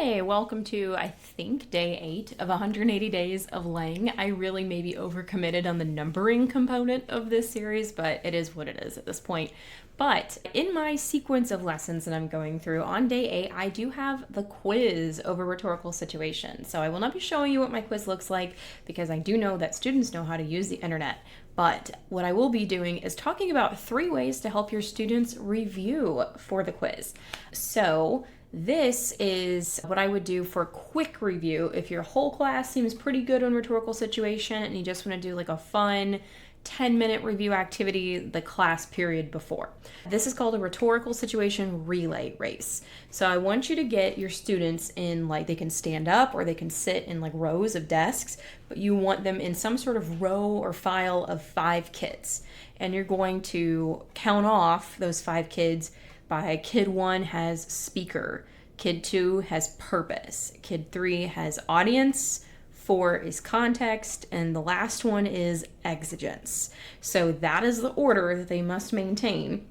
Hey, welcome to, I think, day 8 of 180 days of laying. I really may be overcommitted on the numbering component of this series, but it is what it is at this point. But in my sequence of lessons that I'm going through on day 8, I do have the quiz over rhetorical situations. So I will not be showing you what my quiz looks like because I do know that students know how to use the internet. But what I will be doing is talking about 3 ways to help your students review for the quiz. So this is what I would do for a quick review if your whole class seems pretty good on rhetorical situation and you just want to do like a fun 10-minute review activity the class period before. This is called a rhetorical situation relay race. So I want you to get your students in, like, they can stand up or they can sit in like rows of desks, but you want them in some sort of row or file of 5 kids. And you're going to count off those 5 kids by kid 1 has speaker, kid 2 has purpose, kid 3 has audience, 4 is context, and the last one is exigence. So that is the order that they must maintain.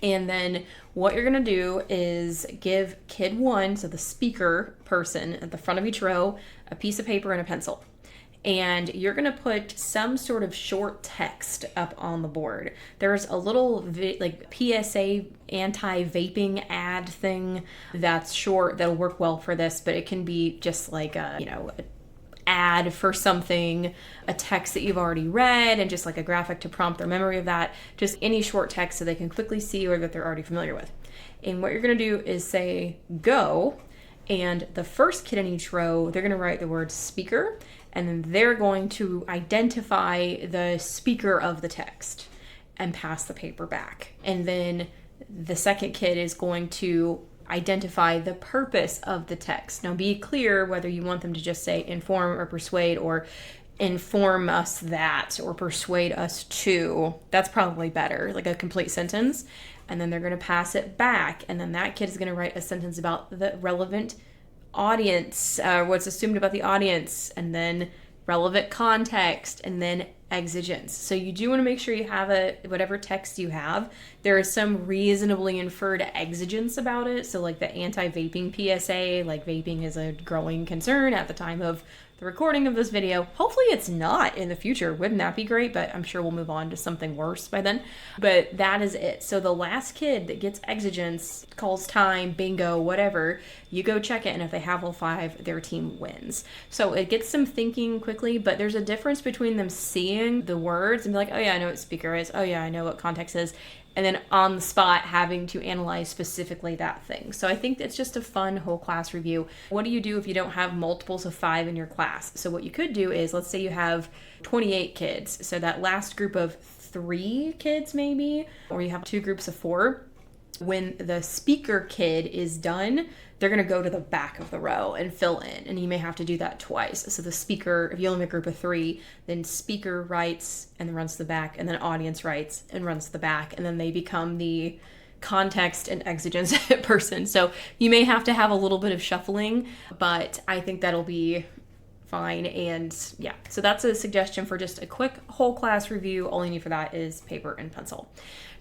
And then what you're going to do is give kid 1, so the speaker person at the front of each row, a piece of paper and a pencil. And you're going to put some sort of short text up on the board. There's a little PSA anti-vaping ad thing that's short that'll work well for this, but it can be just like a ad for something, a text that you've already read, and just like a graphic to prompt their memory of that. Just any short text so they can quickly see or that they're already familiar with. And what you're going to do is say go, and the first kid in each row, they're going to write the word speaker, and then they're going to identify the speaker of the text and pass the paper back. And then the second kid is going to identify the purpose of the text. Now be clear whether you want them to just say inform or persuade or inform us that or persuade us to. That's probably better, like a complete sentence. And then they're going to pass it back, and then that kid is going to write a sentence about the relevant audience, what's assumed about the audience, and then relevant context, and then exigence. So you do want to make sure you have whatever text you have, there is some reasonably inferred exigence about it. So like the anti-vaping PSA, like vaping is a growing concern at the time of the recording of this video. Hopefully it's not in the future. Wouldn't that be great? But I'm sure we'll move on to something worse by then. But that is it. So the last kid that gets exigence, calls time, bingo, whatever, you go check it. And if they have all 5, their team wins. So it gets them thinking quickly, but there's a difference between them seeing the words and be like, oh yeah, I know what speaker is. Oh yeah, I know what context is. And then on the spot having to analyze specifically that thing. So I think it's just a fun whole class review. What do you do if you don't have multiples of 5 in your class? So what you could do is, let's say you have 28 kids. So that last group of 3 kids maybe, or you have 2 groups of 4. When the speaker kid is done, they're going to go to the back of the row and fill in. And you may have to do that twice. So the speaker, if you only have a group of 3, then speaker writes and then runs to the back, and then audience writes and runs to the back. And then they become the context and exigence person. So you may have to have a little bit of shuffling, but I think that'll be fine. And yeah, so that's a suggestion for just a quick whole class review. All you need for that is paper and pencil.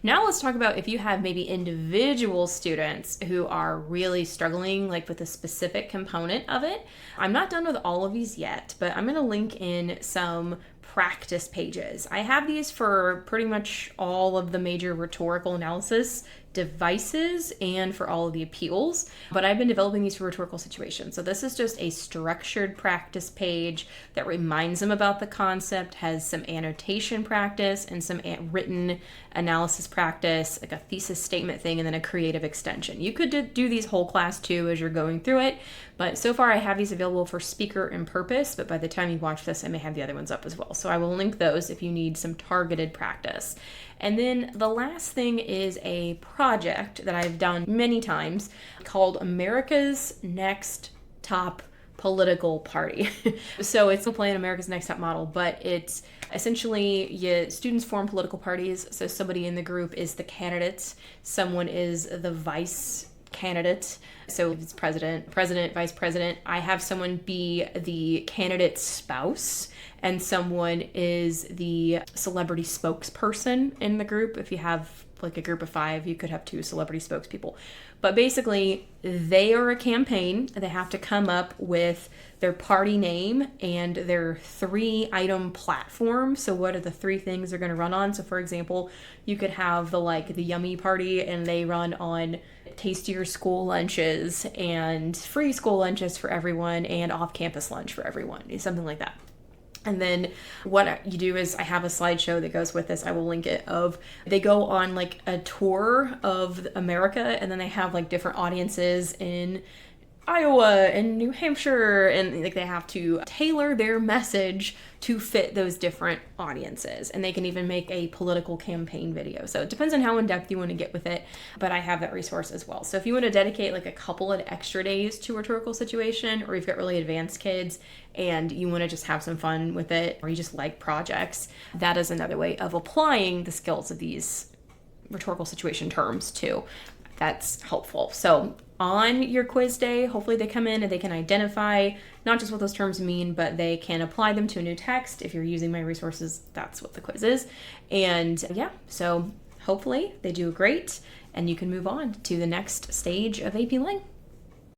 Now let's talk about if you have maybe individual students who are really struggling like with a specific component of it. I'm not done with all of these yet, but I'm going to link in some practice pages. I have these for pretty much all of the major rhetorical analysis devices and for all of the appeals, but I've been developing these for rhetorical situations. So this is just a structured practice page that reminds them about the concept, has some annotation practice and some written analysis practice, like a thesis statement thing, and then a creative extension. You could do these whole class too as you're going through it, but so far I have these available for speaker and purpose, but by the time you watch this, I may have the other ones up as well. So I will link those if you need some targeted practice. And then the last thing is a project that I've done many times called America's Next Top Political Party. So it's playing America's Next Top Model, but it's essentially students form political parties. So somebody in the group is the candidate, someone is the vice candidate. So if it's president, vice president, I have someone be the candidate's spouse, and someone is the celebrity spokesperson in the group if you have like a group of 5, you could have 2 celebrity spokespeople. But basically, they are a campaign. They have to come up with their party name and their 3-item platform. So what are the 3 things they're going to run on? So for example, you could have the Yummy Party, and they run on tastier school lunches and free school lunches for everyone and off-campus lunch for everyone, something like that. And then what you do is, I have a slideshow that goes with this, I will link it, of they go on like a tour of America, and then they have like different audiences in Iowa and New Hampshire, and like they have to tailor their message to fit those different audiences. And they can even make a political campaign video. So it depends on how in depth you want to get with it, but I have that resource as well. So if you want to dedicate like a couple of extra days to a rhetorical situation, or you've got really advanced kids and you want to just have some fun with it, or you just like projects, that is another way of applying the skills of these rhetorical situation terms too. That's helpful. So on your quiz day, hopefully they come in and they can identify not just what those terms mean, but they can apply them to a new text. If you're using my resources, that's what the quiz is. And yeah, so hopefully they do great and you can move on to the next stage of AP Lang.